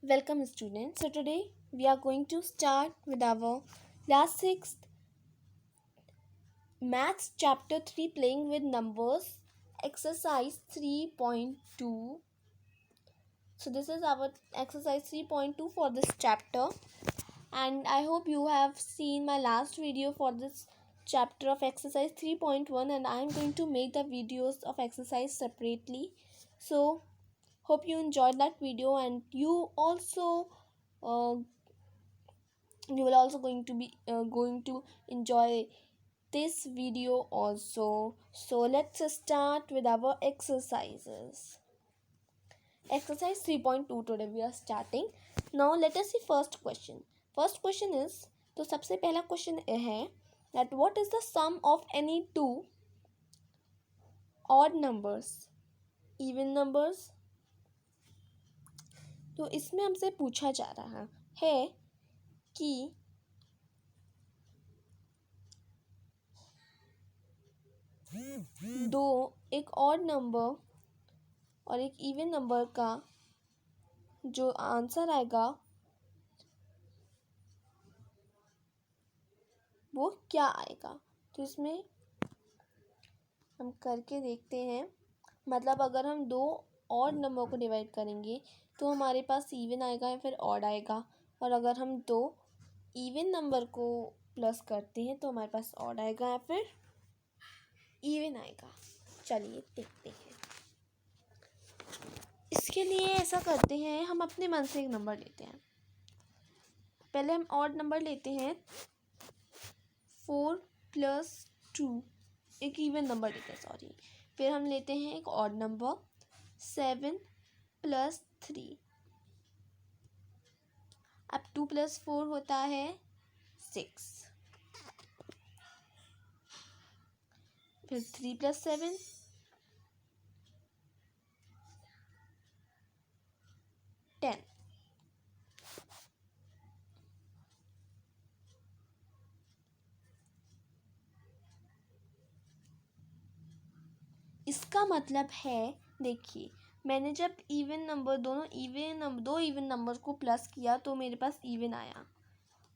Welcome students. So today we are going to start with our class 6 maths chapter 3 playing with numbers exercise 3.2. So this is our exercise 3.2 for this chapter, and I hope you have seen my last video for this chapter of exercise 3.1, and I am going to make the videos of exercise separately. So hope you enjoyed that video, and you uh, will also going to enjoy this video also. So let's start with our exercises. Exercise 3.2 today we are starting. Now let us see first question. First question is, तो सबसे पहला question है that what is the sum of any two odd numbers, even numbers. तो इसमें हमसे पूछा जा रहा है कि दो एक ऑड नंबर और एक इवन नंबर का जो आंसर आएगा वो क्या आएगा. तो इसमें हम करके देखते हैं. मतलब अगर हम दो ऑड नंबर को डिवाइड करेंगे तो हमारे पास इवन आएगा या फिर ऑड आएगा, और अगर हम दो इवन नंबर को प्लस करते हैं तो हमारे पास ऑड आएगा या फिर इवन आएगा. चलिए देखते हैं. इसके लिए ऐसा करते हैं, हम अपने मन से एक नंबर लेते हैं. पहले हम ऑड नंबर लेते हैं 4 + 2, एक इवन नंबर लेते हैं सॉरी. फिर हम लेते हैं एक ऑड नंबर 7 + 3. अब 2 + 4 होता है 6. फिर 3 + 7 10. इसका मतलब है, देखिए मैंने जब इवन नंबर दो इवन नंबर को प्लस किया तो मेरे पास इवन आया.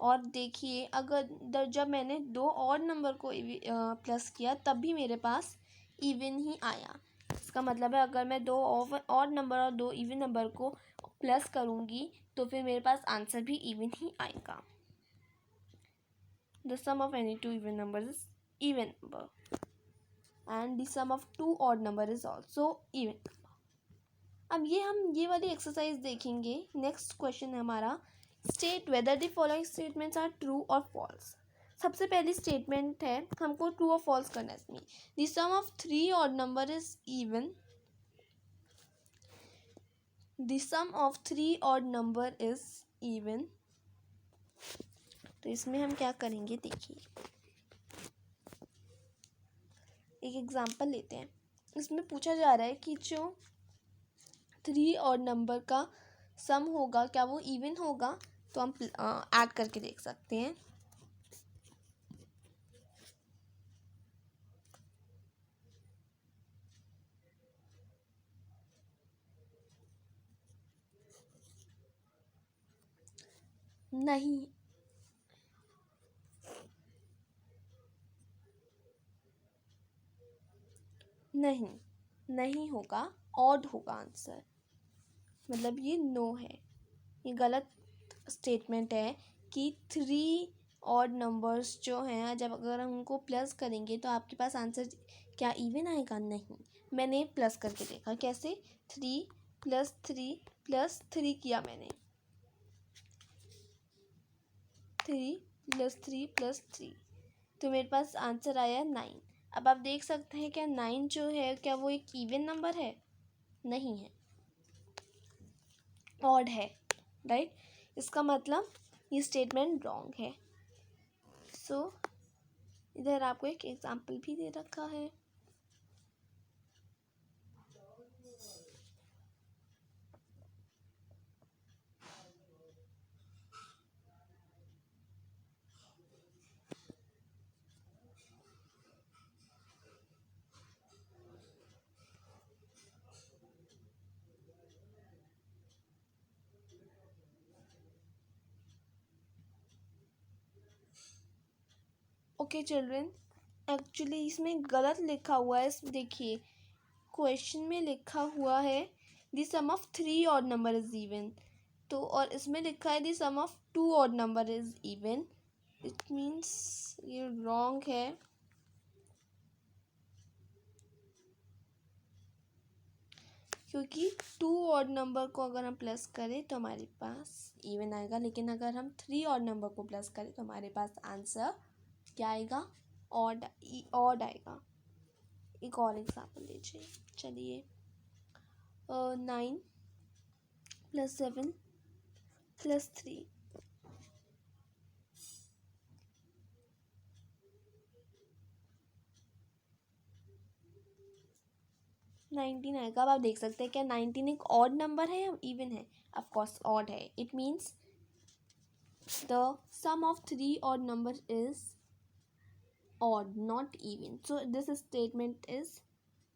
और देखिए अगर जब मैंने दो और नंबर को प्लस किया तब भी मेरे पास इवन ही आया. इसका मतलब है अगर मैं दो और नंबर और दो इवन नंबर को प्लस करूँगी तो फिर मेरे पास आंसर भी इवन ही आएगा. The sum of any two even number is even number and the sum of two odd number is also even. अब हम ये वाली एक्सरसाइज देखेंगे. नेक्स्ट क्वेश्चन है हमारा, state whether the following statements are true और फॉल्स. सबसे पहली स्टेटमेंट है, हमको ट्रू और फॉल्स करना है इसमें. The sum of three odd number is even. The sum of three odd number is even. तो इसमें हम क्या करेंगे, देखिए एक एग्जांपल लेते हैं. इसमें पूछा जा रहा है कि जो थ्री और नंबर का सम होगा क्या वो इवन होगा. तो हम ऐड करके देख सकते हैं. नहीं, नहीं नहीं होगा, ऑड होगा आंसर. मतलब ये नो है, ये गलत स्टेटमेंट है कि थ्री ऑड नंबर्स जो हैं जब अगर हम उनको प्लस करेंगे तो आपके पास आंसर क्या इवन आएगा. नहीं, मैंने प्लस करके देखा. कैसे? 3 + 3 + 3 किया मैंने. 3 + 3 + 3 तो मेरे पास आंसर आया 9. अब आप देख सकते हैं क्या 9 जो है क्या वो एक इवन नंबर है. नहीं है, ऑड है. राइट. इसका मतलब ये स्टेटमेंट रॉन्ग है. सो इधर आपको एक एग्जांपल भी दे रखा है. ओके चिल्ड्रन, एक्चुअली इसमें गलत लिखा हुआ है। देखिए क्वेश्चन में लिखा हुआ है the sum of 3 odd number is even, तो और इसमें लिखा है the sum of 2 odd number is even. It means ये रॉन्ग है, क्योंकि 2 ऑड नंबर को अगर हम प्लस करें तो हमारे पास इवन आएगा, लेकिन अगर हम 3 ऑड नंबर को प्लस करें तो हमारे पास आंसर क्या आएगा? ऑड आएगा। एक और एग्जाम्पल लीजिए, चलिए 9 + 7 + 3, 19 आएगा। अब आप देख सकते हैं क्या 19 एक ऑड नंबर है या इवन है? ऑफ कोर्स ऑड है। It means the sum of 3 odd number is odd not even, so this statement is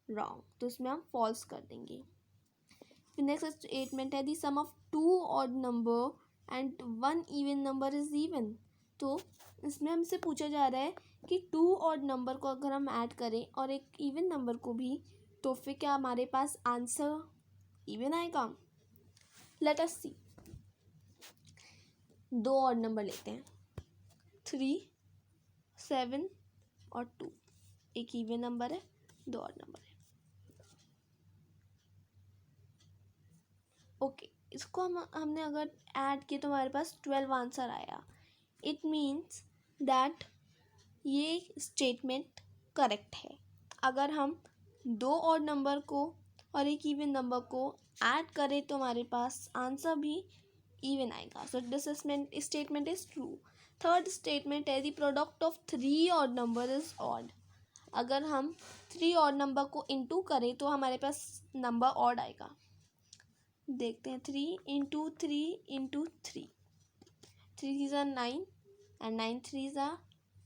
wrong, तो इसमें हम फॉल्स कर देंगे। फिर नेक्स्ट स्टेटमेंट है the sum of 2 odd number and 1 even number is even. तो इसमें हमसे पूछा जा रहा है कि 2 ऑड नंबर को अगर हम ऐड करें और एक इवन नंबर को भी, तो फिर क्या हमारे पास आंसर इवन आएगा? लेट अस सी। 2 ऑड नंबर लेते हैं, 3, 7 और 2। एक इवन नंबर है, 2 ऑड नंबर है। ओके, इसको हमने अगर ऐड किया तो हमारे पास 12 आंसर आया। इट मीन्स दैट ये स्टेटमेंट करेक्ट है। अगर हम 2 ऑड नंबर को और एक इवन नंबर को ऐड करें तो हमारे पास आंसर भी इवन आएगा, so this statement is true. Third statement है the product of 3 odd number is odd. अगर हम 3 ऑड नंबर को इंटू करें तो हमारे पास नंबर ऑड आएगा। देखते हैं, 3 × 3 × 3, 3 3 are 9 and 9 3 are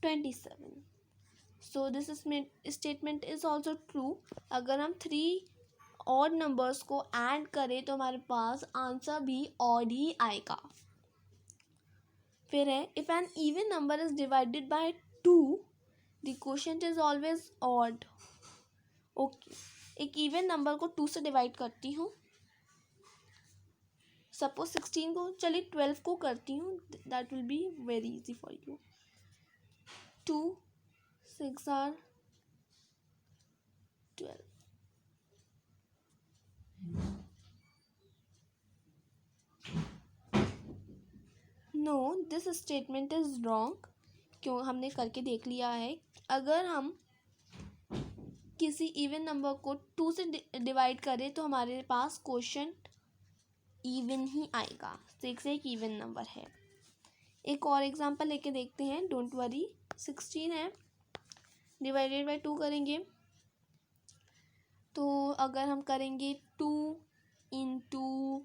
27. So this statement is also true. अगर हम 3 ऑड नंबर्स को ऐड करें तो हमारे पास आंसर भी ऑड ही आएगा। फिर है if an even number is divided by 2 the quotient is always odd. Okay, एक इवन नंबर को 2 से डिवाइड करती हूँ, सपोज 16 को, चलिए 12 को करती हूँ, that will be very easy for you. 2 6 are 12. No, this statement is wrong. क्यों? हमने करके देख लिया है। अगर हम किसी इवन नंबर को 2 से डिवाइड करें तो हमारे पास क्वोशिएंट इवन ही आएगा। 6 एक इवन नंबर है। एक और एग्जांपल लेके देखते हैं, डोंट वरी। 16 है, डिवाइडेड बाय 2 करेंगे तो अगर हम करेंगे 2 ×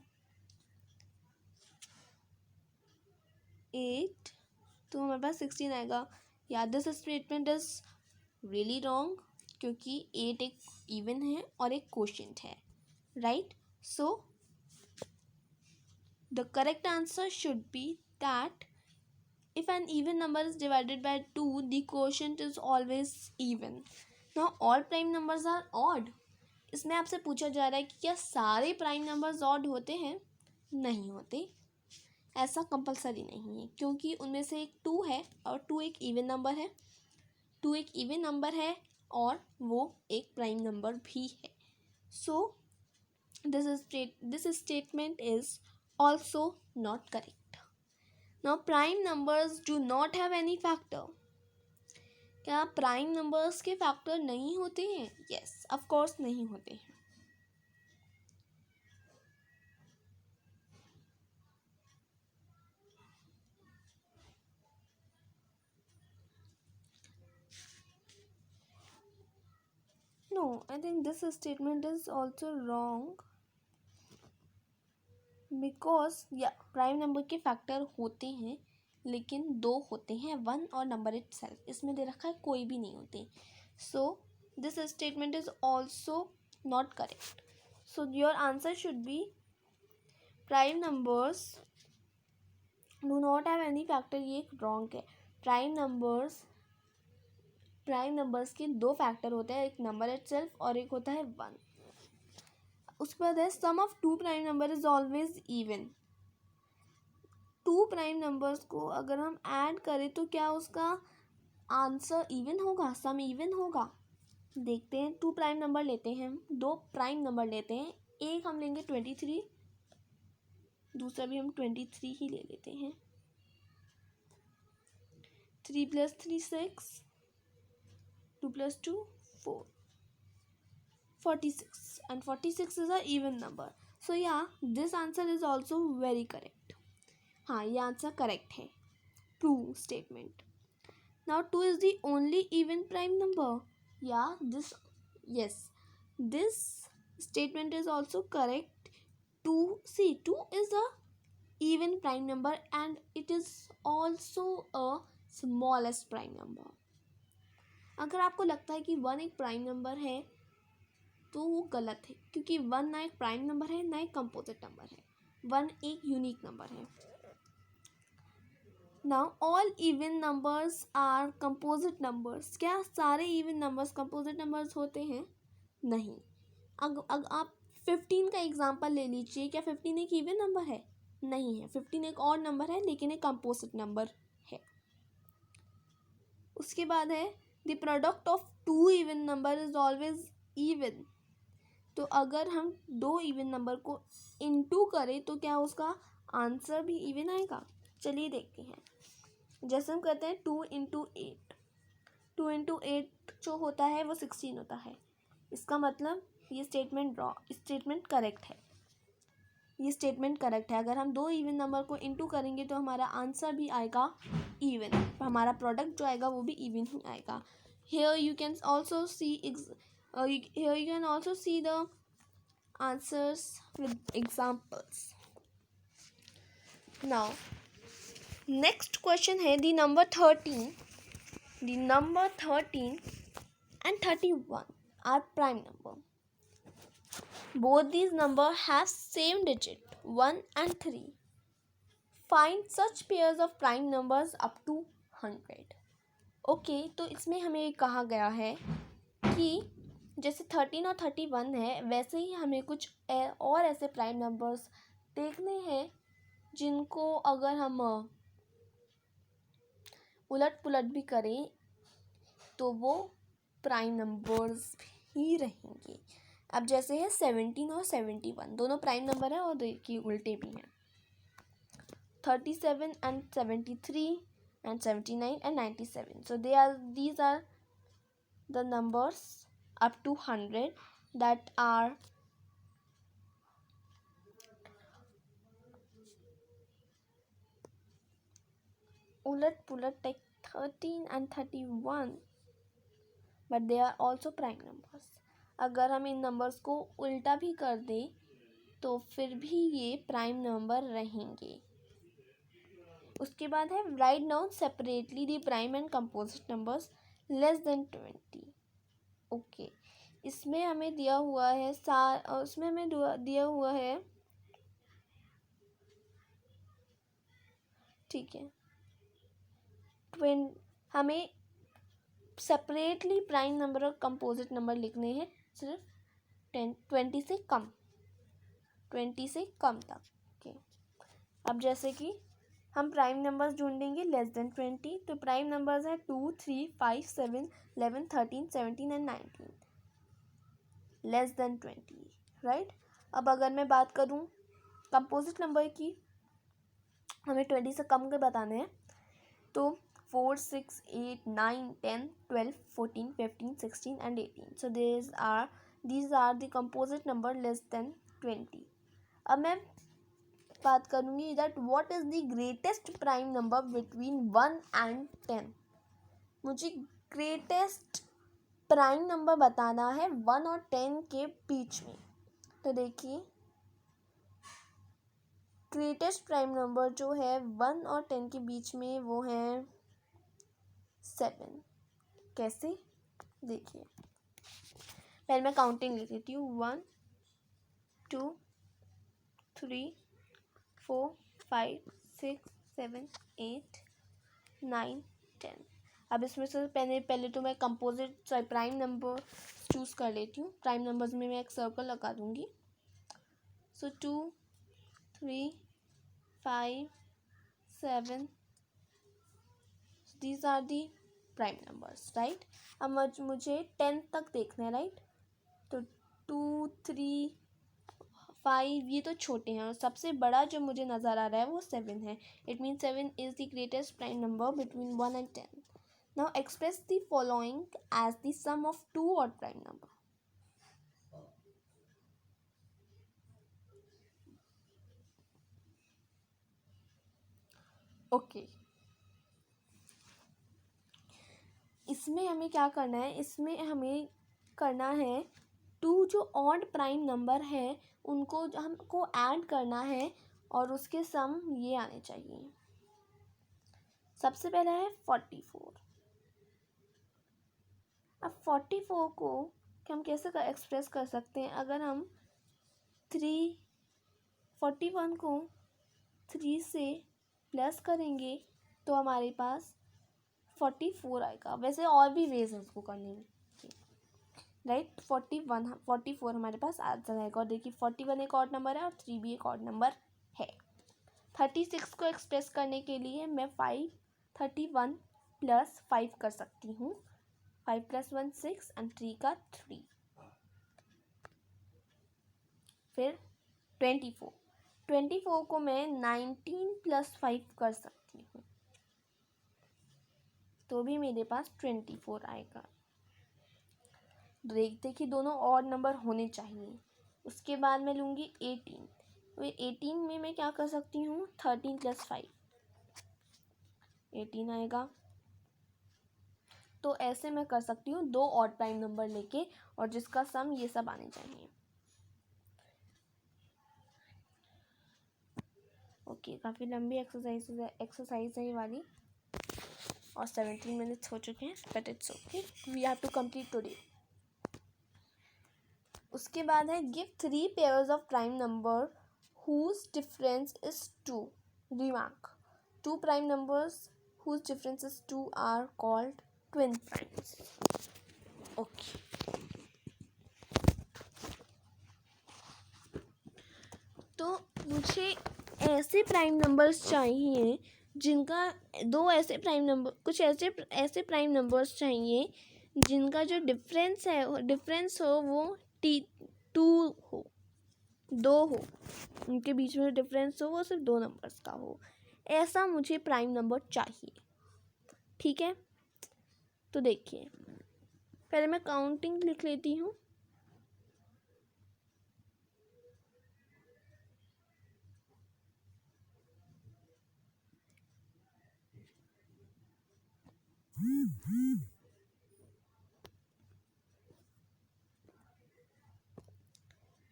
8 तो हमारे पास 16 आएगा। या this statement is really wrong, क्योंकि 8 एक इवन है और एक क्वोशिएंट है, right? So the correct answer should be that if an even number is divided by 2 the quotient is always even. Now all prime numbers are odd. इसमें आपसे पूछा जा रहा है कि क्या सारे प्राइम नंबर्स ऑड होते हैं? नहीं होते, ऐसा कंपलसरी नहीं है, क्योंकि उनमें से एक 2 है और 2 एक इवन नंबर है, 2 एक इवन नंबर है और वो एक प्राइम नंबर भी है। सो this statement is also not correct. Now prime numbers do not have any factor. क्या प्राइम नंबर्स के फैक्टर नहीं होते हैं? Yes, of course नहीं होते हैं। No, I think this statement is also wrong because prime number के factor होते हैं, लेकिन 2 होते हैं, 1 और नंबर इटसेल्फ। इसमें दे रखा है कोई भी नहीं होते। सो this statement is also not correct. So your answer should be prime numbers do not have any factor. ये रॉन्ग है। प्राइम नंबर्स प्राइम नंबर्स के दो फैक्टर होते हैं, एक नंबर इटसेल्फ और एक होता है 1. उसके बाद है sum of two prime number is always even. Two prime numbers को अगर हम ऐड करें तो क्या उसका आंसर इवन होगा, सम इवन होगा. देखते हैं. टू प्राइम नंबर लेते हैं हम, दो प्राइम नंबर लेते हैं. एक हम लेंगे 23, दूसरा भी हम 23 ही ले लेते हैं. 3 + 3 6, 2 + 2 4, 46, and 46 is a even number. So yeah, this answer is also very correct. हाँ, ये आंसर करेक्ट है. True statement. Now 2 is the only even prime number. Yeah, this statement is also correct. 2 is a even prime number and it is also a smallest prime number. अगर आपको लगता है कि 1 एक prime number है तो वो गलत है, क्योंकि 1 ना एक प्राइम नंबर है ना एक कंपोजिट नंबर है. 1 एक यूनिक नंबर है. Now all even numbers are composite numbers. क्या सारे इवन नंबर्स कंपोजिट नंबर्स होते हैं? नहीं. अगर आप 15 का एग्जांपल ले लीजिए. क्या 15 एक इवन नंबर है? नहीं है. 15 एक और नंबर है लेकिन एक कंपोजिट नंबर है. उसके बाद है the product of two even number is always even. तो अगर हम दो इवन नंबर को इनटू करें तो क्या उसका आंसर भी इवन आएगा? चलिए देखते हैं. जैसे हम कहते हैं 2 × 8. 2 × 8 जो होता है वो 16 होता है. इसका मतलब ये स्टेटमेंट करेक्ट है. ये स्टेटमेंट करेक्ट है. अगर हम दो इवन नंबर को इनटू करेंगे तो हमारा आंसर भी आएगा इवन. हमारा प्रोडक्ट जो आएगा वो भी इवन ही आएगा. Here you can also see the answers with examples. Now next question है the number 13 and 31 are prime number. Both these numbers have same digit 1 and 3. Find such pairs of prime numbers up to 100. Okay, तो इसमें हमें कहा गया है कि जैसे 13 और 31 है वैसे ही हमें कुछ और ऐसे प्राइम नंबर्स देखने हैं जिनको अगर हम उलट पुलट भी करें तो वो प्राइम नंबर्स ही रहेंगे. अब जैसे है 17 और 71 दोनों प्राइम नंबर हैं और देखिए उल्टे भी हैं. 37 and 73 and 79 and 97. So these are the numbers up to 100 that are ulat pulat like 13 and 31, but they are also prime numbers. अगर हम इन नंबर्स को उल्टा भी कर दें तो फिर भी ये प्राइम नंबर रहेंगे. उसके बाद है write down separately the prime and composite numbers less than 20. Okay, इसमें हमें दिया हुआ है उसमें हमें दिया हुआ है, ठीक है, हमें सेपरेटली प्राइम नंबर और कंपोजिट नंबर लिखने हैं सिर्फ 20 से कम तक. ओके, अब जैसे कि हम प्राइम नंबर्स ढूंढेंगे लेस देन 20. तो प्राइम नंबर्स हैं 2, 3, 5, 7, 11, 13, 17 एंड 19. Less than 20, right. अब अगर मैं बात करूं कंपोजिट नंबर की, हमें 20 से कम के बताने हैं. तो 4, 6, 8, 9, 10, 12, 14, 15, 16 and 18. So these are the composite number less than 20. अब मैं बात करूँगी that what is the greatest prime number between 1 and 10. मुझे greatest प्राइम नंबर बताना है 1 और 10 के बीच में. तो देखिए ग्रेटेस्ट प्राइम नंबर जो है 1 और 10 के बीच में वो है 7. कैसे? देखिए पहले मैं काउंटिंग लिख देती हूँ. 1, 2, 3, 4, 5, 6, 7, 8, 9, 10. अब इसमें से पहले पहले तो मैं कंपोजिट प्राइम नंबर चूज़ कर लेती हूँ। प्राइम नंबर्स में मैं एक सर्कल लगा दूँगी। So 2, 3, 5, 7, these are the prime numbers, right. अब मुझे 10 तक देखना है, राइट। तो 2, 3, 5 ये तो छोटे हैं और सबसे बड़ा जो मुझे नज़र आ रहा है वो 7 है। It mean 7 is the greatest prime number between 1 and 10. Now express the following as the sum of two odd prime number. Okay. इसमें हमें क्या करना है, इसमें हमें करना है टू जो ऑड प्राइम नंबर है उनको हमको ऐड करना है और उसके सम ये आने चाहिए। सबसे पहला है 44। अब 44 को हम कैसे एक्सप्रेस कर सकते हैं, अगर हम 41 को 3 से प्लस करेंगे तो हमारे पास 44 आएगा। वैसे और भी वेज है उसको करने में, राइट। 44 हमारे पास आंसर आएगा। और देखिए 41 एक ऑड नंबर है और 3 भी एक ऑड नंबर है। 36 को एक्सप्रेस करने के लिए मैं 31 प्लस 5 कर सकती हूँ। 5 + 1 6 एंड 3 का 3। फिर 24 को मैं 19 + 5 कर सकती हूँ, तो भी मेरे पास 24 आएगा। देखते कि दोनों ऑड नंबर होने चाहिए। उसके बाद मैं लूँगी 18। तो 18 में मैं क्या कर सकती हूँ, 13 + 5 18 आएगा। तो ऐसे मैं कर सकती हूँ दो ऑड प्राइम नंबर लेके और जिसका सम ये सब आने चाहिए। ओके, काफ़ी लंबी एक्सरसाइज है ये वाली और 17 मिनट्स हो चुके हैं, but it's okay, we have to complete today. उसके बाद है give 3 pairs of prime number whose difference is 2। Remark, 2 prime numbers whose difference is 2 are called twin primes. Okay, तो मुझे ऐसे प्राइम नंबर्स चाहिए जिनका कुछ ऐसे प्राइम नंबर्स चाहिए जिनका जो डिफरेंस हो वो 2 हो, 2 हो, उनके बीच में डिफरेंस हो वो सिर्फ 2 नंबर्स का हो। ऐसा मुझे प्राइम नंबर चाहिए, ठीक है। तो देखिए पहले मैं काउंटिंग लिख लेती हूँ।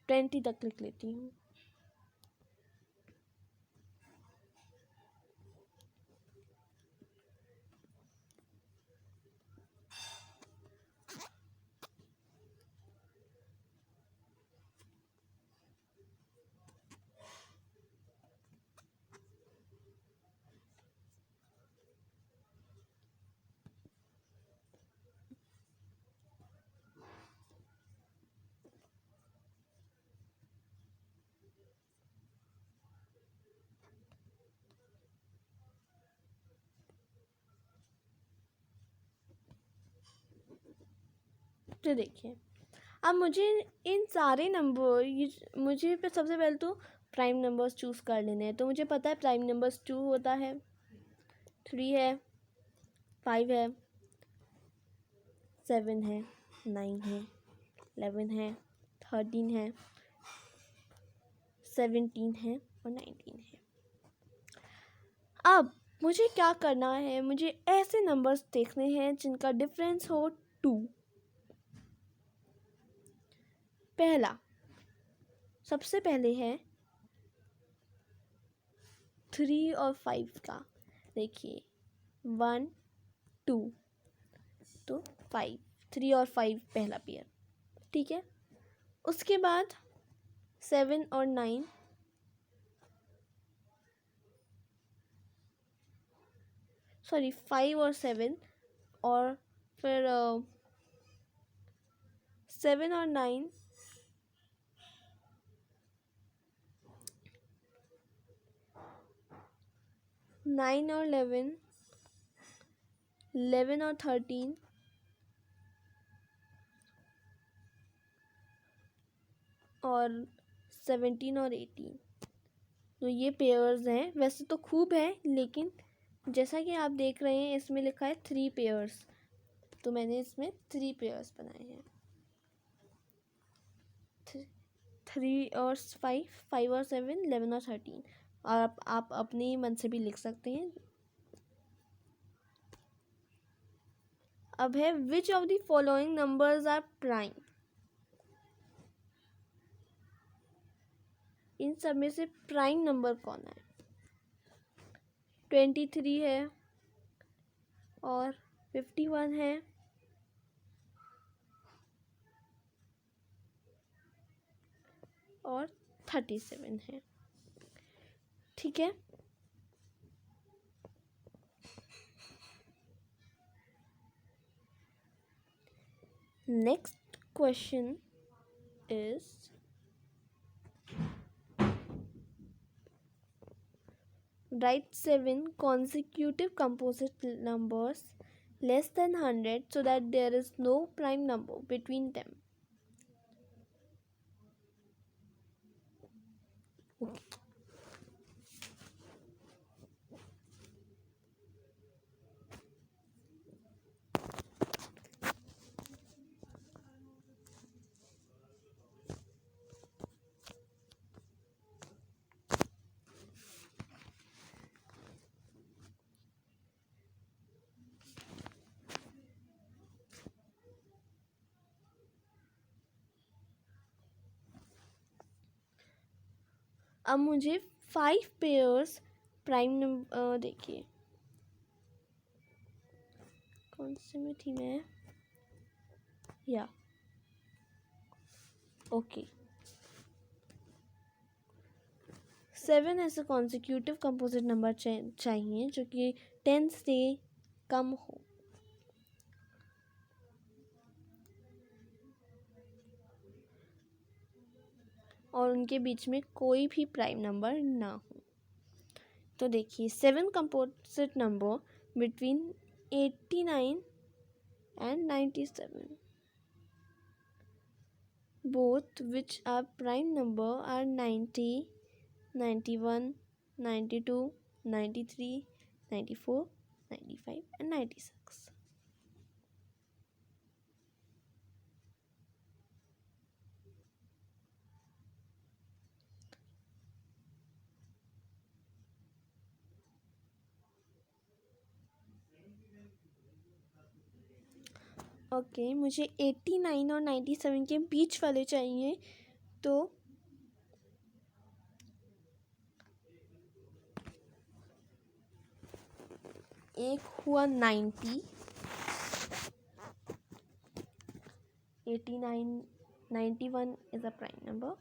ट्वेंटी तक लिख लेती हूँ। तो देखिए अब मुझे इन सारे नंबर मुझे सबसे पहले तो प्राइम नंबर्स चूज़ कर लेने हैं। तो मुझे पता है प्राइम नंबर्स 2 होता है, 3 है, 5 है, 7 है, 9 है, 11 है, 13 है, 17 है और 19 है। अब मुझे क्या करना है, मुझे ऐसे नंबर्स देखने हैं जिनका डिफरेंस हो 2। पहला सबसे पहले है 3 और 5 का। देखिए 1 2 तो 5, 3 और 5 पहला पेयर, ठीक है। उसके बाद 7 और 9, सॉरी 5 और 7 और फिर 7 और 9, 9 और 11, 11 और 13, और 17 और 18। तो ये पेयर्स हैं। वैसे तो खूब है, लेकिन जैसा कि आप देख रहे हैं इसमें लिखा है 3 पेयर्स, तो मैंने इसमें 3 पेयर्स बनाए हैं। 3 और 5, 5 और 7, 11 और 13। और आप अपने मन से भी लिख सकते हैं। अब है which of the following numbers are prime. इन सब में से प्राइम नंबर कौन है? 23 है, और 51 है, और 37 है। ठीक है, next question is write 7 consecutive composite numbers less than 100 so that there is no prime number between them. Okay. अब मुझे 5 पेयर्स प्राइम नंबर देखिए कौन से में थी मैं, या ओके 7 ऐसे कॉन्सिक्यूटिव कंपोजिट नंबर चाहिए जो कि 10 से कम हो। और उनके बीच में कोई भी प्राइम नंबर ना हो। तो देखिए 7 composite number between 89 and 97, both which are prime number are 90, 91, 92, 93, 94, 95 and 96. Okay मुझे 89 और 97 के बीच वाले चाहिए। तो एक हुआ 90, 89, 91 is a prime number,